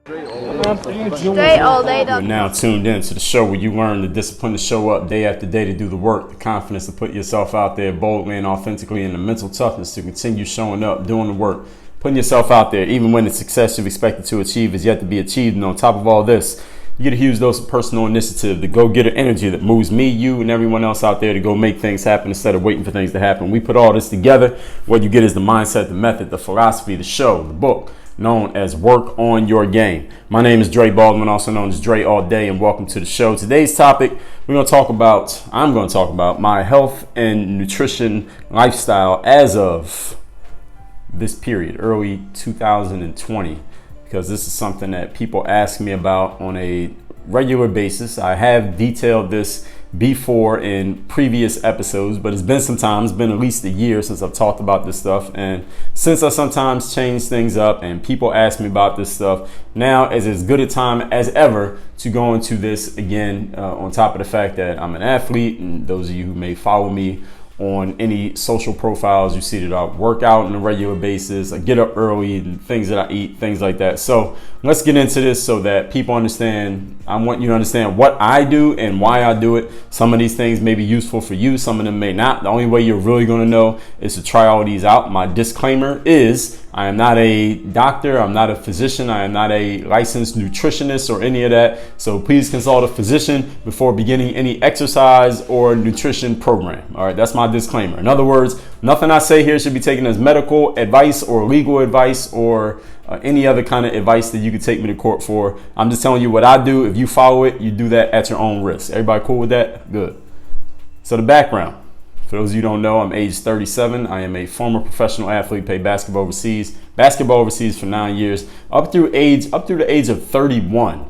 Straight all day. You're now tuned in to the show where you learn the discipline to show up day after day to do the work, the confidence to put yourself out there boldly and authentically, and the mental toughness to continue showing up, doing the work, putting yourself out there, even when the success you've expected to achieve is yet to be achieved. And on top of all this, you get a huge dose of personal initiative, the go-getter energy that moves me, you, and everyone else out there to go make things happen instead of waiting for things to happen. We put all this together. What you get is the mindset, the method, the philosophy, the show, the book, known as Work on Your Game. My name is Dre Baldwin, also known as Dre All Day, and welcome to the show. Today's topic, I'm going to talk about my health and nutrition lifestyle as of this period, early 2020, because this is something that people ask me about on a regular basis. I have detailed this before in previous episodes, but it's been some time. It's been at least a year since I've talked about this stuff, and since I sometimes change things up and people ask me about this stuff, now is as good a time as ever to go into this again, on top of the fact that I'm an athlete, and those of you who may follow me on any social profiles, you see that I work out on a regular basis, I get up early, and things that I eat, things like that. So let's get into this so that people understand. I want you to understand what I do and why I do it. Some of these things may be useful for you, some of them may not. The only way you're really going to know is to try all these out. My disclaimer is I am not a doctor, I'm not a physician, I am not a licensed nutritionist or any of that. So please consult a physician before beginning any exercise or nutrition program. All right, that's my disclaimer. In other words, nothing I say here should be taken as medical advice or legal advice or any other kind of advice that you could take me to court for. I'm just telling you what I do. If you follow it, you do that at your own risk. Everybody cool with that? Good. So the background. For those of you who don't know, I'm age 37. I am a former professional athlete, played basketball overseas for 9 years. Up through the age of 31,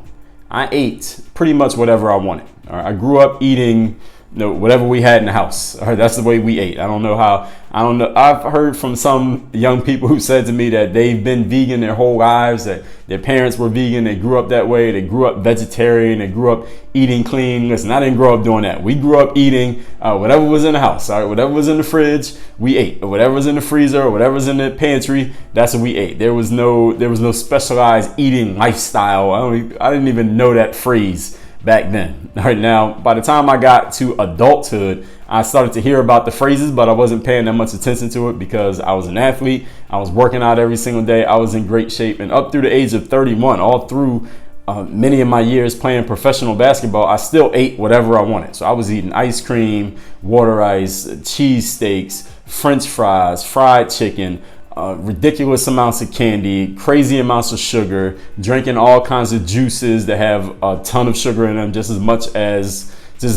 I ate pretty much whatever I wanted. All right, I grew up eating whatever we had in the house. All right, that's the way we ate. I don't know. I've heard from some young people who said to me that they've been vegan their whole lives, that their parents were vegan, they grew up that way, they grew up vegetarian, they grew up eating clean. Listen, I didn't grow up doing that. We grew up eating whatever was in the house. All right, whatever was in the fridge, we ate. Or whatever was in the freezer, or whatever was in the pantry, that's what we ate. There was no specialized eating lifestyle. I didn't even know that phrase back then. All right, now, by the time I got to adulthood, I started to hear about the phrases, but I wasn't paying that much attention to it because I was an athlete. I was working out every single day. I was in great shape. And up through the age of 31, all through many of my years playing professional basketball, I still ate whatever I wanted. So I was eating ice cream, water ice, cheese steaks, French fries, fried chicken, ridiculous amounts of candy, crazy amounts of sugar, drinking all kinds of juices that have a ton of sugar in them, just as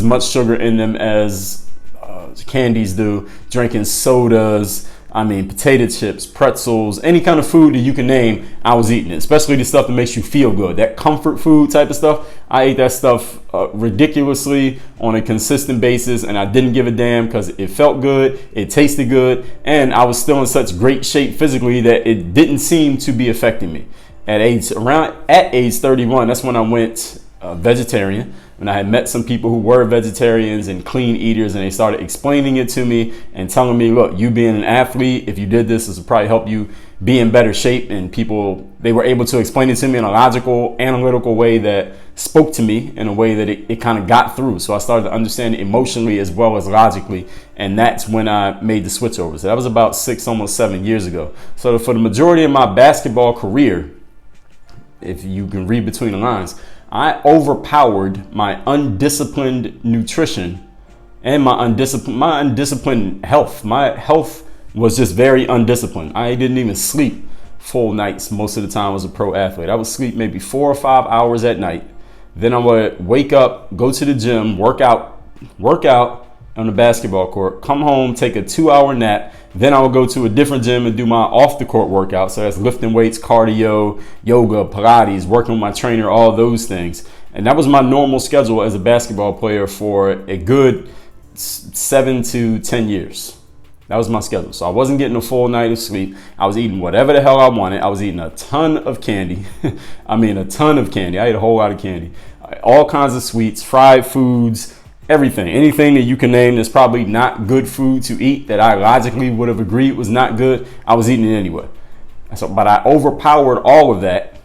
much sugar in them as candies do, drinking sodas, potato chips, pretzels, any kind of food that you can name, I was eating it, especially the stuff that makes you feel good, that comfort food type of stuff. I ate that stuff ridiculously on a consistent basis, and I didn't give a damn because it felt good, it tasted good, and I was still in such great shape physically that it didn't seem to be affecting me. At age 31, that's when I went vegetarian. When I had met some people who were vegetarians and clean eaters, and they started explaining it to me and telling me, look, you being an athlete, if you did this will probably help you be in better shape. And they were able to explain it to me in a logical, analytical way that spoke to me in a way that it kind of got through. So I started to understand it emotionally as well as logically. And that's when I made the switch over. So that was about 6, almost 7 years ago. So for the majority of my basketball career, if you can read between the lines, I overpowered my undisciplined nutrition and my undisciplined health. My health was just very undisciplined. I didn't even sleep full nights most of the time as a pro athlete. I would sleep maybe 4 or 5 hours at night. Then I would wake up, go to the gym, work out on the basketball court, come home, take a 2-hour nap. Then I would go to a different gym and do my off the court workout. So that's lifting weights, cardio, yoga, Pilates, working with my trainer, all those things. And that was my normal schedule as a basketball player for a good 7 to 10 years. That was my schedule. So I wasn't getting a full night of sleep. I was eating whatever the hell I wanted. I was eating a ton of candy. A ton of candy. I ate a whole lot of candy. All kinds of sweets, fried foods, anything that you can name that's probably not good food to eat that I logically would have agreed was not good, I was eating it anyway. But I overpowered all of that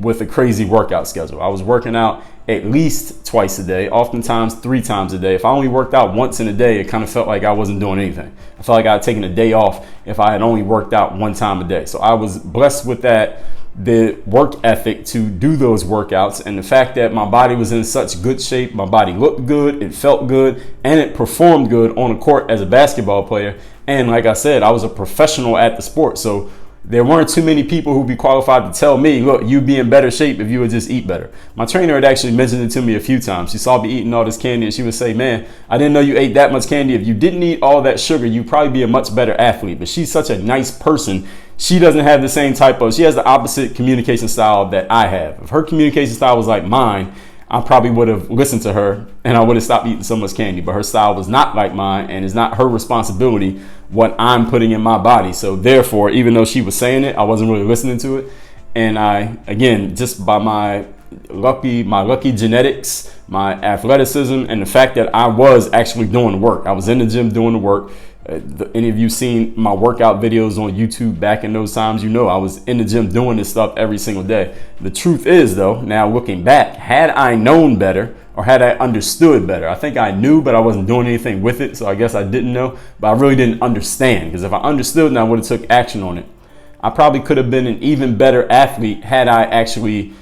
with a crazy workout schedule. I was working out at least twice a day, oftentimes 3 times a day. If I only worked out once in a day, it kind of felt like I wasn't doing anything. I felt like I had taken a day off if I had only worked out 1 time a day. So I was blessed with that, the work ethic to do those workouts, and the fact that my body was in such good shape. My body looked good, it felt good, and it performed good on the court as a basketball player. And like I said, I was a professional at the sport. So there weren't too many people who'd be qualified to tell me, look, you'd be in better shape if you would just eat better. My trainer had actually mentioned it to me a few times. She saw me eating all this candy and she would say, man, I didn't know you ate that much candy. If you didn't eat all that sugar, you'd probably be a much better athlete. But she's such a nice person. She doesn't have the same she has the opposite communication style that I have. If her communication style was like mine, I probably would have listened to her and I would have stopped eating so much candy. But her style was not like mine, and it's not her responsibility what I'm putting in my body. So therefore, even though she was saying it, I wasn't really listening to it. And I, again, just by my lucky genetics, my athleticism, and the fact that I was actually doing the work. I was in the gym doing the work. Any of you seen my workout videos on YouTube back in those times, you know I was in the gym doing this stuff every single day. The truth is, though, now looking back, had I known better or had I understood better, I think I knew, but I wasn't doing anything with it. So I guess I didn't know, but I really didn't understand, because if I understood and I would have took action on it, I probably could have been an even better athlete had I actually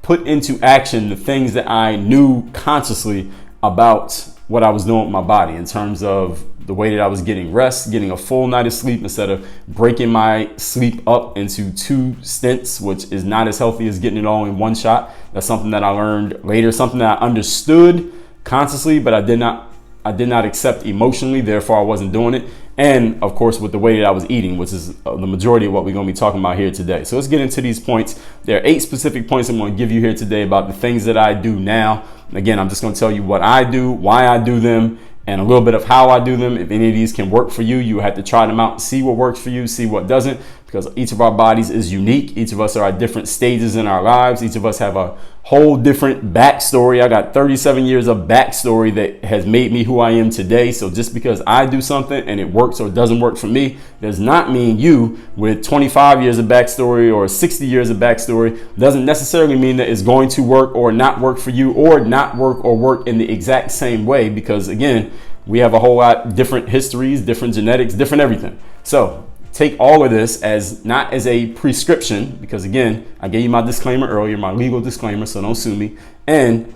put into action the things that I knew consciously about what I was doing with my body, in terms of the way that I was getting rest, getting a full night of sleep instead of breaking my sleep up into 2 stints, which is not as healthy as getting it all in one shot. That's something that I learned later, something that I understood consciously, but I did not accept emotionally. Therefore, I wasn't doing it. And of course, with the way that I was eating, which is the majority of what we're going to be talking about here today. So let's get into these points. There are 8 specific points I'm going to give you here today about the things that I do now. Again, I'm just going to tell you what I do, why I do them, and a little bit of how I do them. If any of these can work for you, you have to try them out, see what works for you, see what doesn't, because each of our bodies is unique. Each of us are at different stages in our lives. Each of us have a whole different backstory. I got 37 years of backstory that has made me who I am today. So just because I do something and it works or doesn't work for me does not mean you with 25 years of backstory or 60 years of backstory doesn't necessarily mean that it's going to work or not work for you, or not work or work in the exact same way, because again, we have a whole lot different histories, different genetics, different everything. So take all of this as not as a prescription, because again, I gave you my disclaimer earlier, my legal disclaimer, so don't sue me. And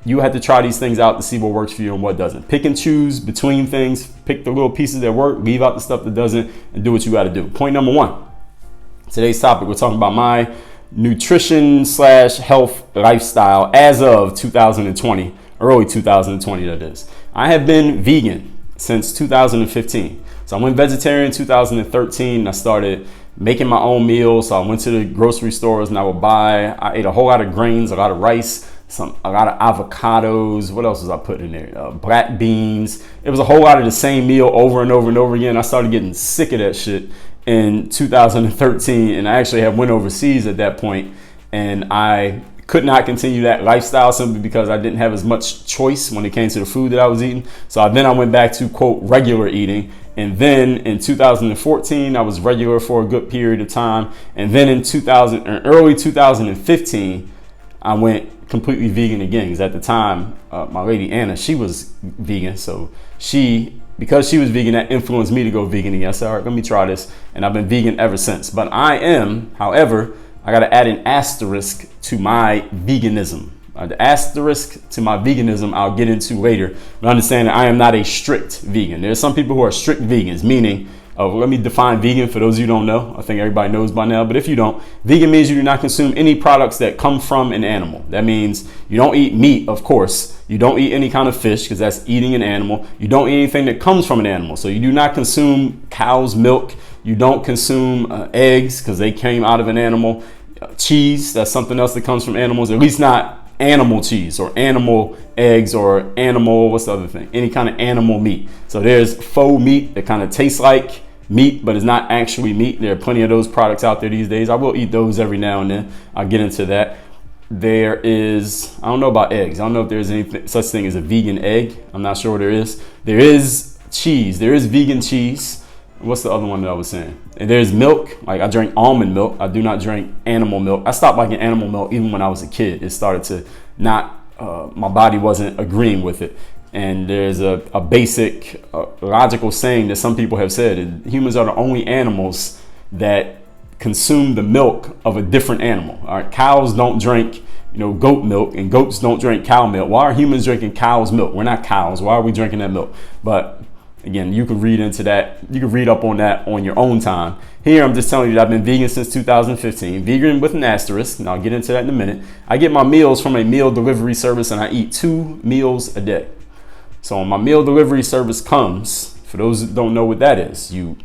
you have to try these things out to see what works for you and what doesn't. Pick and choose between things. Pick the little pieces that work, leave out the stuff that doesn't, and do what you got to do. Point number 1. Today's topic, we're talking about my nutrition / health lifestyle as of 2020, early 2020 that is. I have been vegan since 2015. So I went vegetarian in 2013. I started making my own meals. So I went to the grocery stores and I ate a whole lot of grains, a lot of rice, a lot of avocados. What else was I putting in there? Black beans. It was a whole lot of the same meal over and over and over again. I started getting sick of that shit in 2013, and I actually had went overseas at that point, and I could not continue that lifestyle simply because I didn't have as much choice when it came to the food that I was eating. So then I went back to, quote, regular eating. And then in 2014, I was regular for a good period of time. And then in early 2015, I went completely vegan again. Because at the time, my lady Anna, she was vegan. So because she was vegan, that influenced me to go vegan again. I said, all right, let me try this. And I've been vegan ever since. But however, I got to add an asterisk to my veganism. The asterisk to my veganism I'll get into later. But understand that I am not a strict vegan. There are some people who are strict vegans, meaning, let me define vegan for those of you who don't know. I think everybody knows by now. But if you don't, vegan means you do not consume any products that come from an animal. That means you don't eat meat, of course. You don't eat any kind of fish, because that's eating an animal. You don't eat anything that comes from an animal. So you do not consume cow's milk. You don't consume eggs, because they came out of an animal. Cheese, that's something else that comes from animals, at least not animal cheese or animal eggs or animal, what's the other thing? Any kind of animal meat. So there's faux meat that kind of tastes like meat, but it's not actually meat. There are plenty of those products out there these days. I will eat those every now and then. I'll get into that. There is, I don't know about eggs. I don't know if there's any such thing as a vegan egg. I'm not sure there is. There is cheese. There is vegan cheese. What's the other one that I was saying? And there's milk. Like I drink almond milk. I do not drink animal milk. I stopped liking animal milk even when I was a kid. It started to not, my body wasn't agreeing with it. And there's a basic logical saying that some people have said, and humans are the only animals that consume the milk of a different animal. All right, cows don't drink, goat milk, and goats don't drink cow milk. Why are humans drinking cow's milk? We're not cows. Why are we drinking that milk? But again, you can read into that. You can read up on that on your own time. Here, I'm just telling you that I've been vegan since 2015. Vegan with an asterisk, and I'll get into that in a minute. I get my meals from a meal delivery service, and I eat 2 meals a day. So when my meal delivery service comes, for those that don't know what that is, you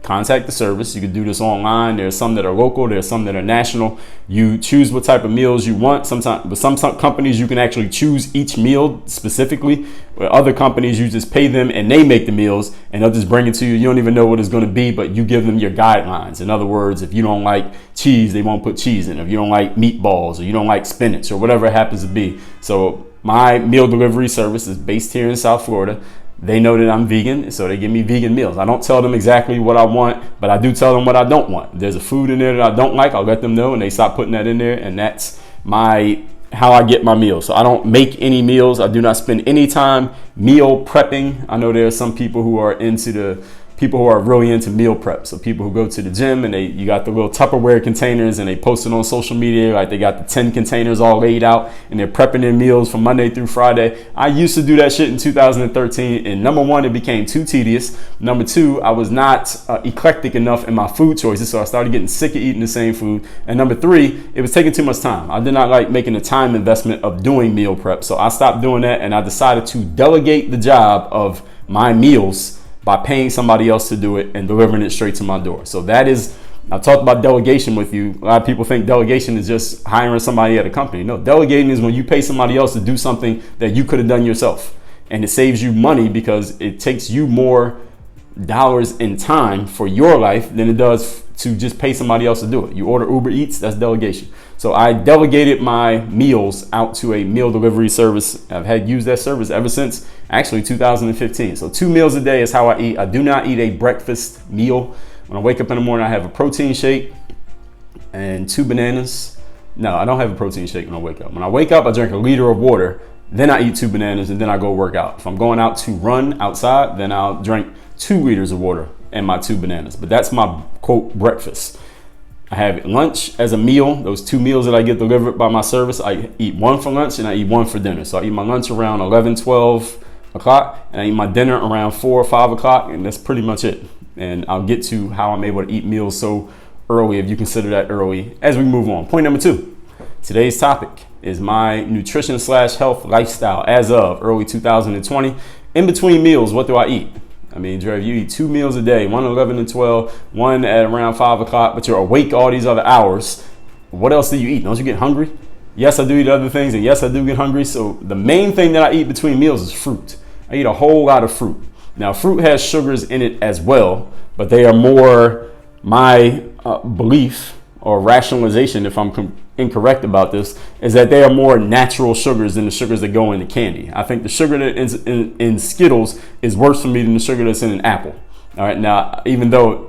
contact the service. You can do this online. There's some that are local. There's some that are national. You choose what type of meals you want. Sometimes, but some companies you can actually choose each meal specifically. With other companies, you just pay them and they make the meals and they'll just bring it to you. You don't even know what it's going to be, but you give them your guidelines. In other words, if you don't like cheese, they won't put cheese in. If you don't like meatballs or you don't like spinach or whatever it happens to be. So my meal delivery service is based here in South Florida. They know that I'm vegan, so they give me vegan meals. I don't tell them exactly what I want, but I do tell them what I don't want. If there's a food in there that I don't like, I'll let them know, and they stop putting that in there, and that's how I get my meals. So I don't make any meals. I do not spend any time meal prepping. I know there are some people who are really into meal prep. So people who go to the gym and you got the little Tupperware containers and they post it on social media, like they got the 10 containers all laid out and they're prepping their meals from Monday through Friday. I used to do that shit in 2013. And number one, it became too tedious. Number two, I was not eclectic enough in my food choices. So I started getting sick of eating the same food. And number three, it was taking too much time. I did not like making the time investment of doing meal prep. So I stopped doing that and I decided to delegate the job of my meals by paying somebody else to do it and delivering it straight to my door. So that is, I've talked about delegation with you. A lot of people think delegation is just hiring somebody at a company. No, delegating is when you pay somebody else to do something that you could have done yourself. And it saves you money because it takes you more dollars in time for your life than it does to just pay somebody else to do it. You order Uber Eats, that's delegation. So I delegated my meals out to a meal delivery service. I've had used that service ever since actually 2015. So 2 meals a day is how I eat. I do not eat a breakfast meal. When I wake up in the morning, I have a protein shake and 2 bananas. No, I don't have a protein shake when I wake up. When I wake up, I drink a liter of water. Then I eat 2 bananas and then I go work out. If I'm going out to run outside, then I'll drink 2 liters of water and my 2 bananas. But that's my quote breakfast. I have lunch as a meal. Those 2 meals that I get delivered by my service, I eat 1 for lunch and I eat 1 for dinner. So I eat my lunch around 11, 12 o'clock and I eat my dinner around 4 or 5 o'clock, and that's pretty much it. And I'll get to how I'm able to eat meals so early, if you consider that early, as we move on. Point number 2. Today's topic is my nutrition/health lifestyle as of early 2020. In between meals, what do I eat? I mean, Dre, if you eat 2 meals a day, one at 11 and 12, one at around 5 o'clock, but you're awake all these other hours, what else do you eat? Don't you get hungry? Yes, I do eat other things, and yes, I do get hungry. So the main thing that I eat between meals is fruit. I eat a whole lot of fruit. Now, fruit has sugars in it as well, but they are more my belief or rationalization, if I'm incorrect about this, is that they are more natural sugars than the sugars that go into candy. I think the sugar that is in Skittles is worse for me than the sugar that's in an apple. All right, now, even though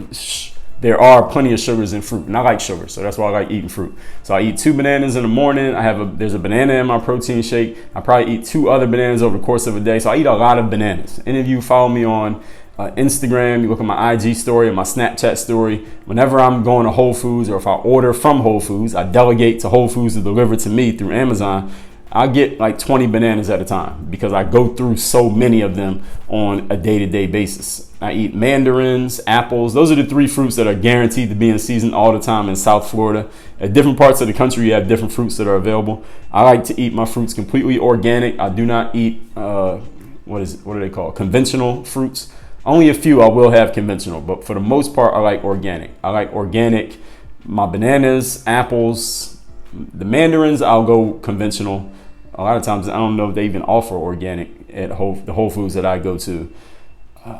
there are plenty of sugars in fruit, and I like sugar, so that's why I like eating fruit. So I eat 2 bananas in the morning. There's a banana in my protein shake. I probably eat 2 other bananas over the course of a day. So I eat a lot of bananas. Any of you follow me on Instagram, you look at my IG story and my Snapchat story. Whenever I'm going to Whole Foods, or if I order from Whole Foods, I delegate to Whole Foods to deliver to me through Amazon. I get like 20 bananas at a time because I go through so many of them on a day-to-day basis. I eat mandarins, apples. Those are the 3 fruits that are guaranteed to be in season all the time in South Florida. At different parts of the country, you have different fruits that are available. I like to eat my fruits completely organic. I do not eat, what are they called? Conventional fruits. Only a few I will have conventional, but for the most part, I like organic. I like organic. My bananas, apples, the mandarins, I'll go conventional. A lot of times, I don't know if they even offer organic at the Whole Foods that I go to.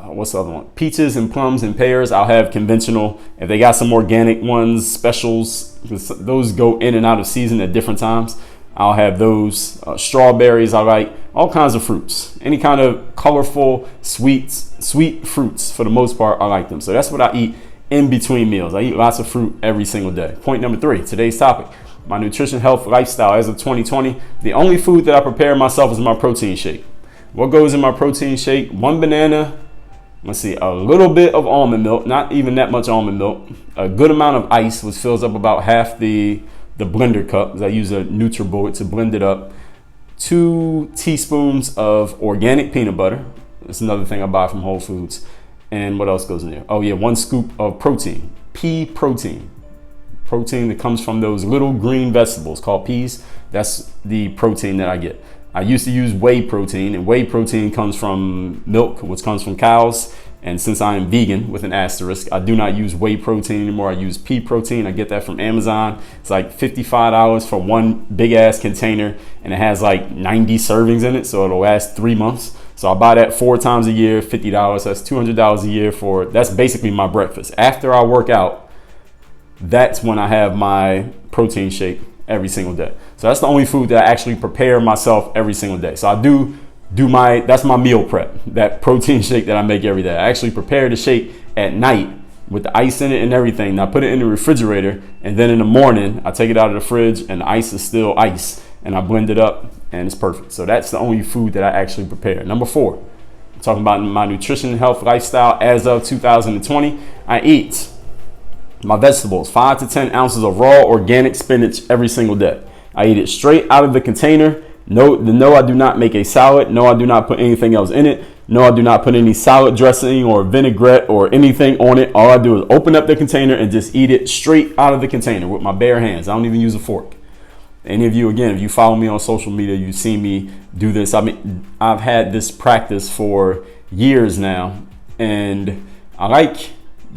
What's the other one? Peaches and plums and pears, I'll have conventional. If they got some organic ones, specials, those go in and out of season at different times. I'll have those. Strawberries, I like all kinds of fruits. Any kind of colorful, sweet fruits, for the most part, I like them. So that's what I eat in between meals. I eat lots of fruit every single day. Point number 3, today's topic, my nutrition, health, lifestyle as of 2020. The only food that I prepare myself is my protein shake. What goes in my protein shake? 1 banana, let's see, a little bit of almond milk, not even that much almond milk, a good amount of ice, which fills up about half the blender cup, because I use a NutriBullet to blend it up. 2 teaspoons of organic peanut butter. That's another thing I buy from Whole Foods. And what else goes in there? Oh yeah, 1 scoop of protein, pea protein. Protein that comes from those little green vegetables called peas. That's the protein that I get. I used to use whey protein, and whey protein comes from milk, which comes from cows. And since I am vegan with an asterisk, I do not use whey protein anymore. I use pea protein. I get that from Amazon. It's like $55 for 1 big ass container, and it has like 90 servings in it, so it'll last 3 months. So I buy that 4 times a year, $50. That's $200 a year for, that's basically my breakfast. After I work out, that's when I have my protein shake every single day. So that's the only food that I actually prepare myself every single day. So I do that's my meal prep, that protein shake that I make every day. I actually prepare the shake at night with the ice in it and everything. And I put it in the refrigerator, and then in the morning I take it out of the fridge and the ice is still ice, and I blend it up and it's perfect. So that's the only food that I actually prepare. Number 4, I'm talking about my nutrition, health, lifestyle as of 2020. I eat my vegetables, 5 to 10 ounces of raw organic spinach every single day. I eat it straight out of the container. No, I do not make a salad. No, I do not put anything else in it. No, I do not put any salad dressing or vinaigrette or anything on it. All I do is open up the container and just eat it straight out of the container with my bare hands. I don't even use a fork. Any of you, again, if you follow me on social media, you've seen me do this. I mean, I've had this practice for years now, and I like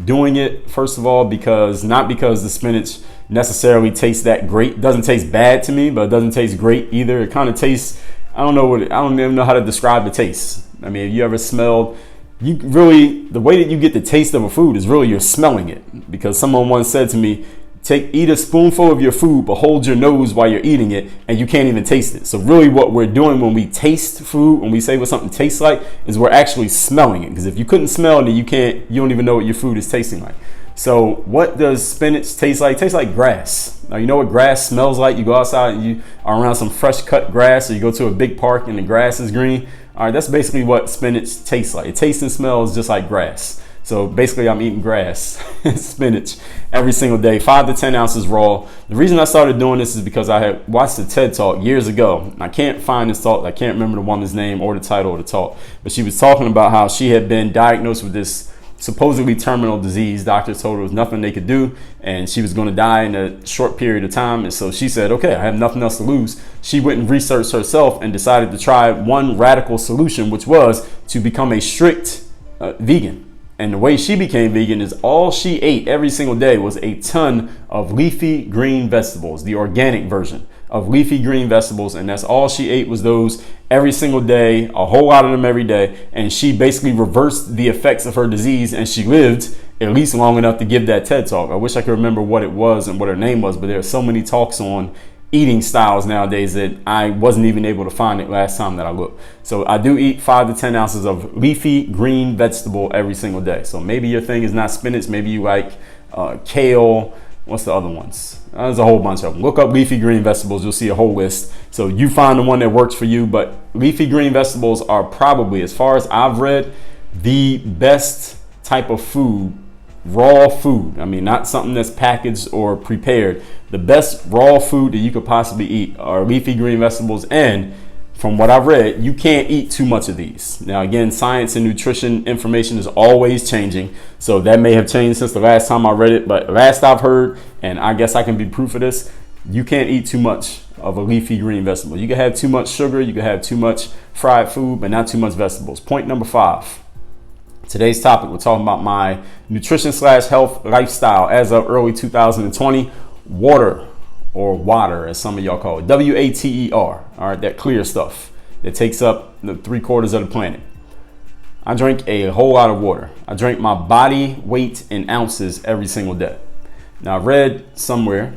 doing it, first of all, not because the spinach necessarily tastes that great. It doesn't taste bad to me, but it doesn't taste great either. It kind of tastes, I don't even know how to describe the taste. I mean, if you ever smelled, the way that you get the taste of a food is really you're smelling it. Because someone once said to me, eat a spoonful of your food, but hold your nose while you're eating it, and you can't even taste it. So really what we're doing when we taste food, when we say what something tastes like, is we're actually smelling it. Because if you couldn't smell it, you don't even know what your food is tasting like. So what does spinach taste like? It tastes like grass. Now, you know what grass smells like? You go outside and you are around some fresh cut grass, or you go to a big park and the grass is green. All right, that's basically what spinach tastes like. It tastes and smells just like grass. So basically I'm eating grass, spinach every single day, 5 to 10 ounces raw. The reason I started doing this is because I had watched a TED talk years ago. I can't find this talk. I can't remember the woman's name or the title of the talk, but she was talking about how she had been diagnosed with this supposedly terminal disease. Doctors told her there was nothing they could do, and she was going to die in a short period of time. And so she said, okay, I have nothing else to lose. She went and researched herself and decided to try one radical solution, which was to become a strict vegan. And the way she became vegan is all she ate every single day was a ton of leafy green vegetables, the organic version of leafy green vegetables. And that's all she ate, was those every single day, a whole lot of them every day. And she basically reversed the effects of her disease, and she lived at least long enough to give that TED talk. I wish I could remember what it was and what her name was, but there are so many talks on eating styles nowadays that I wasn't even able to find it last time that I looked. So I do eat 5 to 10 ounces of leafy green vegetable every single day. So maybe your thing is not spinach. Maybe you like kale. What's the other ones? There's a whole bunch of them. Look up leafy green vegetables. You'll see a whole list. So you find the one that works for you. But leafy green vegetables are probably, as far as I've read, the best type of food, raw food. I mean, not something that's packaged or prepared. The best raw food that you could possibly eat are leafy green vegetables. And from what I've read, you can't eat too much of these. Now, again, science and nutrition information is always changing. So that may have changed since the last time I read it. But last I've heard, and I guess I can be proof of this, you can't eat too much of a leafy green vegetable. You can have too much sugar. You can have too much fried food, but not too much vegetables. Point number 5. Today's topic, we're talking about my nutrition / health lifestyle as of early 2020. Water, or water as some of y'all call it, WATER. All right, that clear stuff that takes up the 3/4 of the planet. I drink a whole lot of water. I drink my body weight in ounces every single day. Now, I read somewhere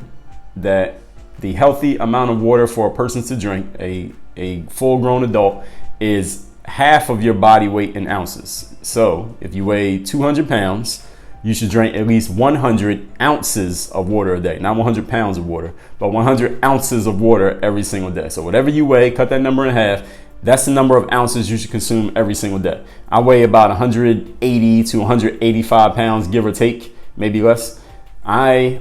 that The healthy amount of water for a person to drink, a full-grown adult, is half of your body weight in ounces. So if you weigh 200 pounds, you should drink at least 100 ounces of water a day. Not 100 pounds of water, but 100 ounces of water every single day. So whatever you weigh, cut that number in half. That's the number of ounces you should consume every single day. I weigh about 180 to 185 pounds, give or take, maybe less. I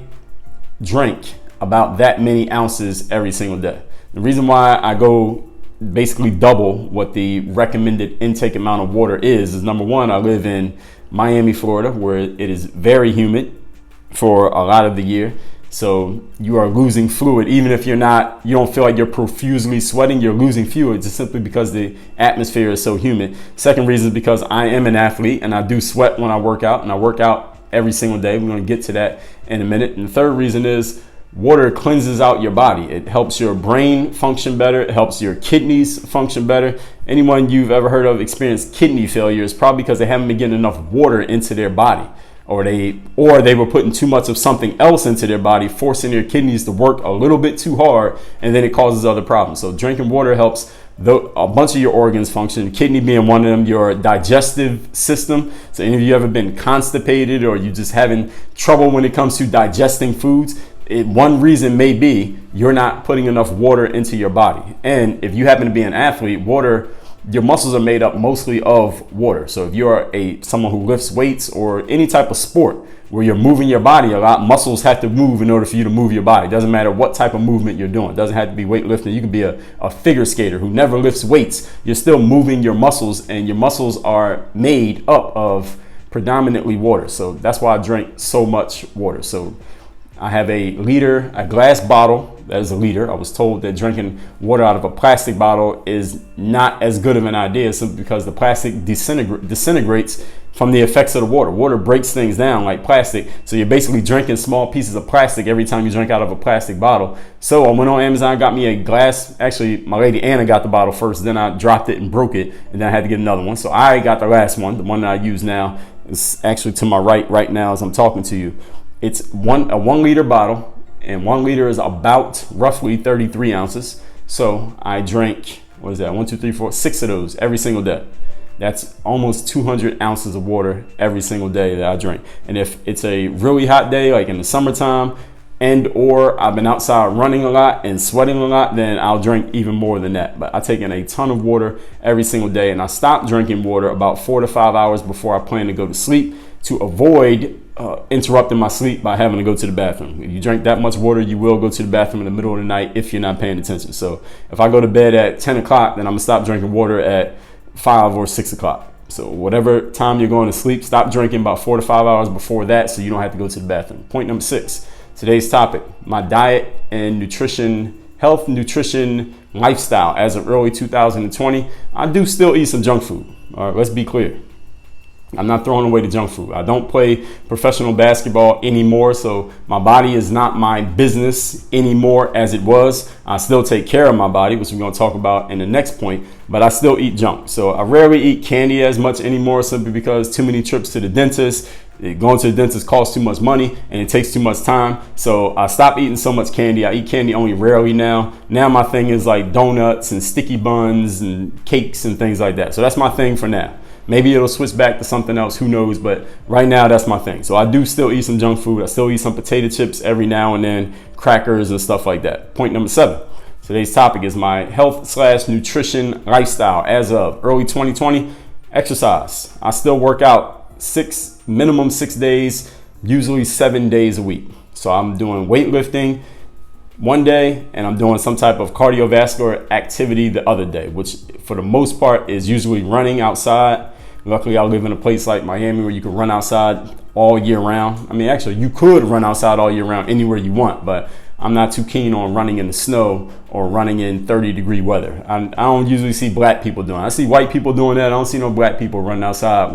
drink about that many ounces every single day. The reason why I go basically double what the recommended intake amount of water is number one, I live in Miami, Florida, where it is very humid for a lot of the year. So you are losing fluid, even if you don't feel like you're profusely sweating, you're losing fluid just simply because the atmosphere is so humid. Second reason is because I am an athlete and I do sweat when I work out, and I work out every single day. We're going to get to that in a minute. And the third reason is water cleanses out your body. It helps your brain function better. It helps your kidneys function better. Anyone you've ever heard of experienced kidney failure is probably because they haven't been getting enough water into their body. Or they were putting too much of something else into their body, forcing their kidneys to work a little bit too hard, and then it causes other problems. So drinking water helps a bunch of your organs function, kidney being one of them, your digestive system. So any of you ever been constipated or you just having trouble when it comes to digesting foods? One reason may be you're not putting enough water into your body. And if you happen to be an athlete, your muscles are made up mostly of water. So if you're someone who lifts weights or any type of sport where you're moving your body a lot, muscles have to move in order for you to move your body. It doesn't matter what type of movement you're doing. It doesn't have to be weightlifting. You can be a figure skater who never lifts weights. You're still moving your muscles, and your muscles are made up of predominantly water. So that's why I drink so much water. So I have a glass bottle that is a liter. I was told that drinking water out of a plastic bottle is not as good of an idea simply because the plastic disintegrates from the effects of the water. Water breaks things down like plastic. So you're basically drinking small pieces of plastic every time you drink out of a plastic bottle. So I went on Amazon, got me a glass. Actually, my lady Anna got the bottle first. Then I dropped it and broke it. And then I had to get another one. So I got the last one. The one that I use now is actually to my right now as I'm talking to you. It's a 1 liter bottle, and 1 liter is about roughly 33 ounces. So I drink, 6 of those every single day. That's almost 200 ounces of water every single day that I drink. And if it's a really hot day, like in the summertime, or I've been outside running a lot and sweating a lot, then I'll drink even more than that. But I take in a ton of water every single day, and I stop drinking water about 4 to 5 hours before I plan to go to sleep to avoid interrupting my sleep by having to go to the bathroom. If you drink that much water, you will go to the bathroom in the middle of the night if you're not paying attention. So if I go to bed at 10 o'clock, then I'm gonna stop drinking water at 5 or 6 o'clock. So whatever time you're going to sleep, stop drinking about 4 to 5 hours before that so you don't have to go to the bathroom. Point number 6, today's topic, my diet and health, nutrition, lifestyle. As of early 2020, I do still eat some junk food. All right, let's be clear. I'm not throwing away the junk food. I don't play professional basketball anymore, so my body is not my business anymore as it was. I still take care of my body, which we're going to talk about in the next point, but I still eat junk. So I rarely eat candy as much anymore simply because too many trips to the dentist. Going to the dentist costs too much money and it takes too much time. So I stopped eating so much candy. I eat candy only rarely now. Now my thing is like donuts and sticky buns and cakes and things like that. So that's my thing for now. Maybe it'll switch back to something else, who knows, but right now that's my thing. So I do still eat some junk food. I still eat some potato chips every now and then, crackers and stuff like that. Point number 7, today's topic is my health/nutrition lifestyle. As of early 2020, exercise. I still work out minimum 6 days, usually 7 days a week. So I'm doing weightlifting one day and I'm doing some type of cardiovascular activity the other day, which for the most part is usually running outside. Luckily, I live in a place like Miami where you can run outside all year round. I mean, actually, you could run outside all year round anywhere you want, but I'm not too keen on running in the snow or running in 30-degree weather. I don't usually see black people doing it. I see white people doing that. I don't see no black people running outside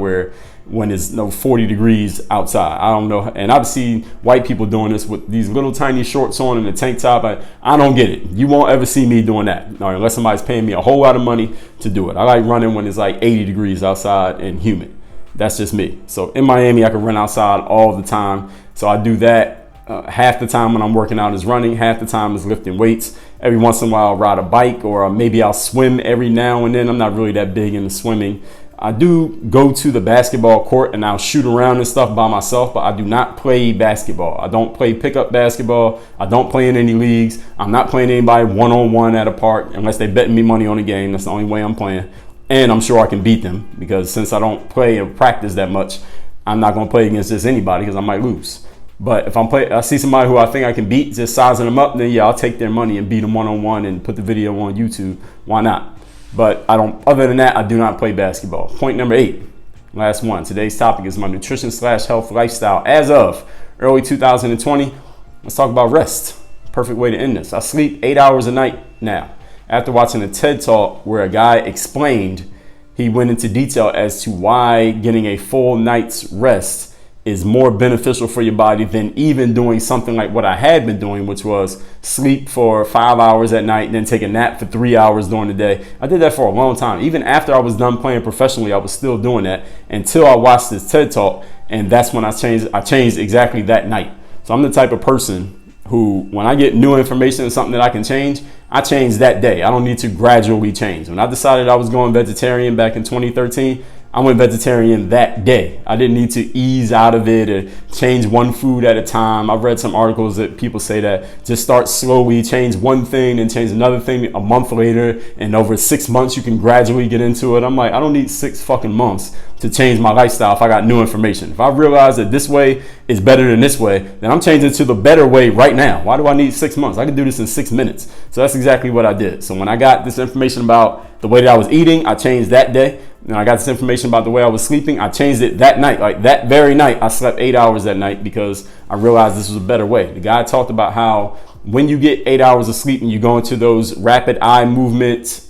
when it's 40 degrees outside. I don't know. And I've seen white people doing this with these little tiny shorts on and a tank top. I don't get it. You won't ever see me doing that, unless somebody's paying me a whole lot of money to do it. I like running when it's like 80 degrees outside and humid. That's just me. So in Miami, I can run outside all the time. So I do that Half the time when I'm working out is running, half the time is lifting weights. Every once in a while I'll ride a bike, or maybe I'll swim every now and then. I'm not really that big into swimming. I do go to the basketball court and I'll shoot around and stuff by myself, but I do not play basketball. I don't play pickup basketball. I don't play in any leagues. I'm not playing anybody one-on-one at a park unless they betting me money on a game. That's the only way I'm playing. And I'm sure I can beat them, because since I don't play or practice that much, I'm not going to play against just anybody because I might lose. But if I see somebody who I think I can beat, just sizing them up, then yeah, I'll take their money and beat them one-on-one and put the video on YouTube. Why not? But I don't. Other than that, I do not play basketball. Point number 8, last one. Today's topic is my nutrition/health lifestyle as of early 2020. Let's talk about rest. Perfect way to end this. I sleep 8 hours a night now. After watching a TED Talk where a guy explained, he went into detail as to why getting a full night's rest is more beneficial for your body than even doing something like what I had been doing, which was sleep for 5 hours at night and then take a nap for 3 hours during the day. I did that for a long time. Even after I was done playing professionally, I was still doing that until I watched this TED Talk, and that's when I changed exactly that night. So I'm the type of person who, when I get new information and something that I can change, I change that day. I don't need to gradually change. When I decided I was going vegetarian back in 2013, I went vegetarian that day. I didn't need to ease out of it or change one food at a time. I've read some articles that people say that just start slowly, change one thing and change another thing a month later, and over 6 months you can gradually get into it. I'm like, I don't need 6 fucking months to change my lifestyle if I got new information. If I realize that this way is better than this way, then I'm changing to the better way right now. Why do I need 6 months? I can do this in 6 minutes. So that's exactly what I did. So when I got this information about the way that I was eating, I changed that day. And I got this information about the way I was sleeping, I changed it that night. Like that very night, I slept 8 hours that night because I realized this was a better way. The guy talked about how when you get 8 hours of sleep and you go into those rapid eye movement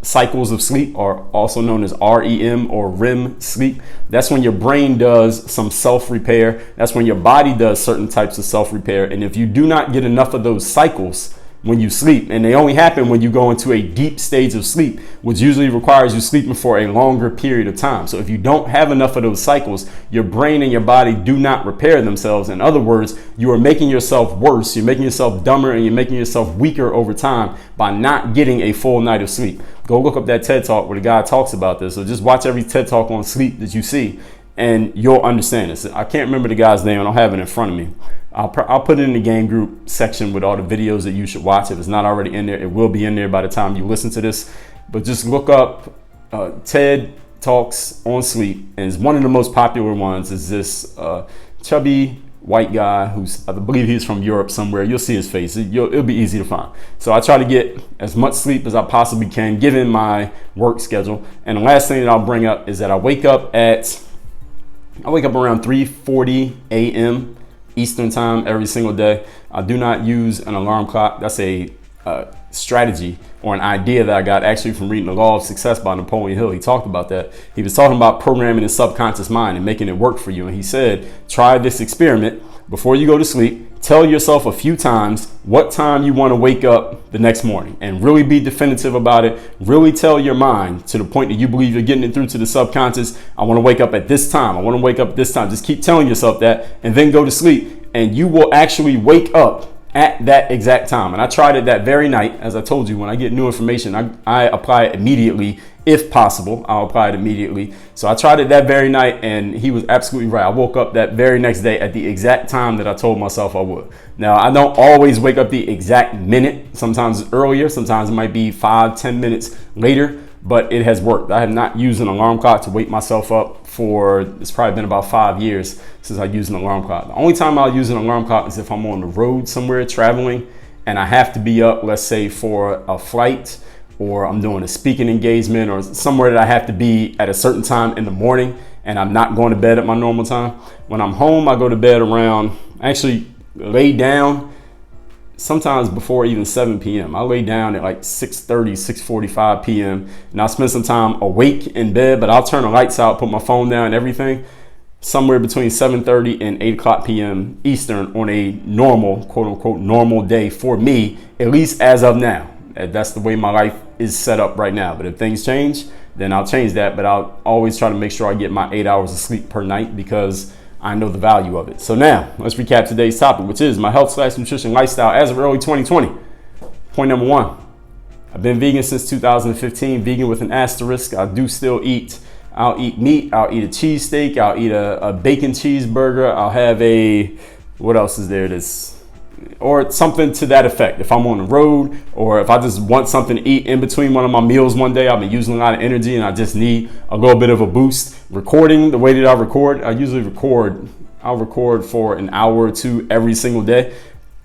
cycles of sleep, or also known as REM or REM sleep, that's when your brain does some self-repair. That's when your body does certain types of self-repair. And if you do not get enough of those cycles when you sleep, and they only happen when you go into a deep stage of sleep, which usually requires you sleeping for a longer period of time. So if you don't have enough of those cycles, your brain and your body do not repair themselves. In other words, you are making yourself worse, you're making yourself dumber, and you're making yourself weaker over time by not getting a full night of sleep. Go look up that TED Talk where the guy talks about this. So just watch every TED Talk on sleep that you see, and you'll understand this. I can't remember the guy's name. I don't have it in front of me. I'll put it in the game group section with all the videos that you should watch. If it's not already in there, it will be in there by the time you listen to this. But just look up TED Talks on sleep. And it's one of the most popular ones is this chubby white guy who's, I believe he's from Europe somewhere. You'll see his face. It'll be easy to find. So I try to get as much sleep as I possibly can given my work schedule. And the last thing that I'll bring up is that I wake up around 3:40 a.m. Eastern time every single day. I do not use an alarm clock. That's a strategy or an idea that I got actually from reading The Law of Success by Napoleon Hill. He talked about that. He was talking about programming the subconscious mind and making it work for you. And he said, try this experiment before you go to sleep. Tell yourself a few times what time you want to wake up the next morning, and really be definitive about it. Really tell your mind to the point that you believe you're getting it through to the subconscious. I want to wake up at this time. I want to wake up at this time. Just keep telling yourself that, and then go to sleep, and you will actually wake up at that exact time. And I tried it that very night. As I told you, when I get new information, I apply it immediately. If possible, I'll apply it immediately. So I tried it that very night, and he was absolutely right. I woke up that very next day at the exact time that I told myself I would. Now, I don't always wake up the exact minute. Sometimes it's earlier. Sometimes it might be 5-10 minutes later, but it has worked. I have not used an alarm clock to wake myself up for, it's probably been about 5 years since I used an alarm clock. The only time I'll use an alarm clock is if I'm on the road somewhere traveling and I have to be up, let's say for a flight, or I'm doing a speaking engagement, or somewhere that I have to be at a certain time in the morning and I'm not going to bed at my normal time. When I'm home, I go to bed around, actually lay down sometimes before even 7 p.m. I lay down at like 6:30, 6:45 p.m. and I'll spend some time awake in bed, but I'll turn the lights out, put my phone down and everything, somewhere between 7:30 and 8 o'clock p.m. Eastern on a normal, quote unquote, normal day for me, at least as of now. That's the way my life is set up right now. But if things change, then I'll change that. But I'll always try to make sure I get my 8 hours of sleep per night, because I know the value of it. So now let's recap today's topic, which is my health/nutrition lifestyle as of early 2020. Point number one, I've been vegan since 2015, vegan with an asterisk. I do still eat. I'll eat meat. I'll eat a cheesesteak. I'll eat a bacon cheeseburger. I'll have what else is there? Or something to that effect. If I'm on the road, or if I just want something to eat in between one of my meals one day, I've been using a lot of energy and I just need a little bit of a boost. Recording the way that I record, I'll record for an hour or two every single day.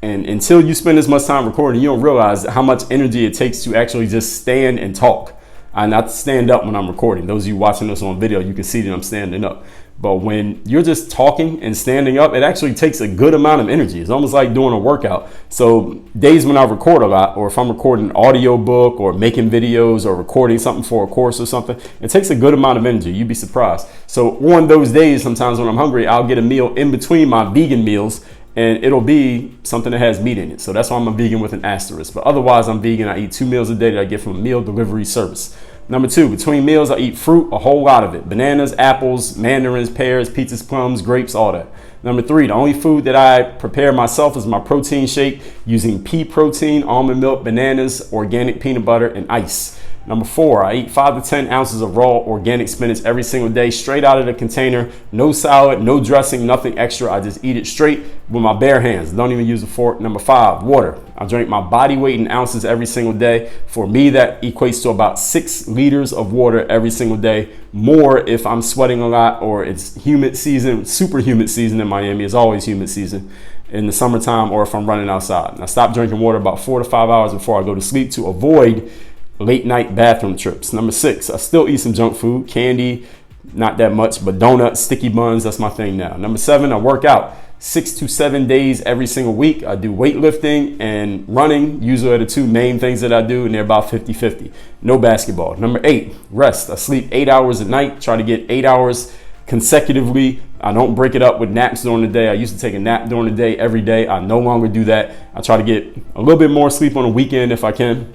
And until you spend this much time recording, you don't realize how much energy it takes to actually just stand and talk. I not stand up when I'm recording. Those of you watching this on video, you can see that I'm standing up. But when you're just talking and standing up, it actually takes a good amount of energy. It's almost like doing a workout. So days when I record a lot, or if I'm recording an audio book or making videos or recording something for a course or something, it takes a good amount of energy. You'd be surprised. So on those days, sometimes when I'm hungry, I'll get a meal in between my vegan meals, and it'll be something that has meat in it. So that's why I'm a vegan with an asterisk. But otherwise, I'm vegan. I eat 2 meals a day that I get from a meal delivery service. Number two, between meals, I eat fruit, a whole lot of it. Bananas, apples, mandarins, pears, peaches, plums, grapes, all that. Number three, the only food that I prepare myself is my protein shake using pea protein, almond milk, bananas, organic peanut butter, and ice. Number four, I eat 5 to 10 ounces of raw organic spinach every single day, straight out of the container. No salad, no dressing, nothing extra. I just eat it straight with my bare hands. Don't even use a fork. Number five, water. I drink my body weight in ounces every single day. For me, that equates to about 6 liters of water every single day. More if I'm sweating a lot or it's humid season, super humid season in Miami. It's always humid season in the summertime, or if I'm running outside. And I stop drinking water about 4 to 5 hours before I go to sleep to avoid late night bathroom trips. Number six, I still eat some junk food, candy, not that much, but donuts, sticky buns, that's my thing now. Number seven, I work out 6 to 7 days every single week. I do weightlifting and running. Usually are the two main things that I do, and they're about 50-50. No basketball. Number eight, rest. I sleep 8 hours a night, try to get 8 hours consecutively. I don't break it up with naps during the day. I used to take a nap during the day every day. I no longer do that. I try to get a little bit more sleep on the weekend if I can,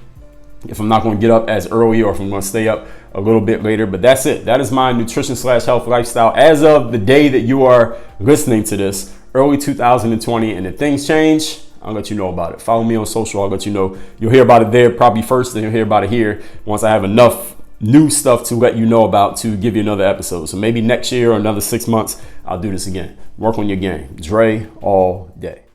if I'm not going to get up as early, or if I'm going to stay up a little bit later. But that's it. That is my nutrition/health lifestyle as of the day that you are listening to this, early 2020. And if things change, I'll let you know about it. Follow me on social. I'll let you know. You'll hear about it there probably first, then you'll hear about it here once I have enough new stuff to let you know about to give you another episode. So maybe next year or another 6 months, I'll do this again. Work on your game. Dre all day.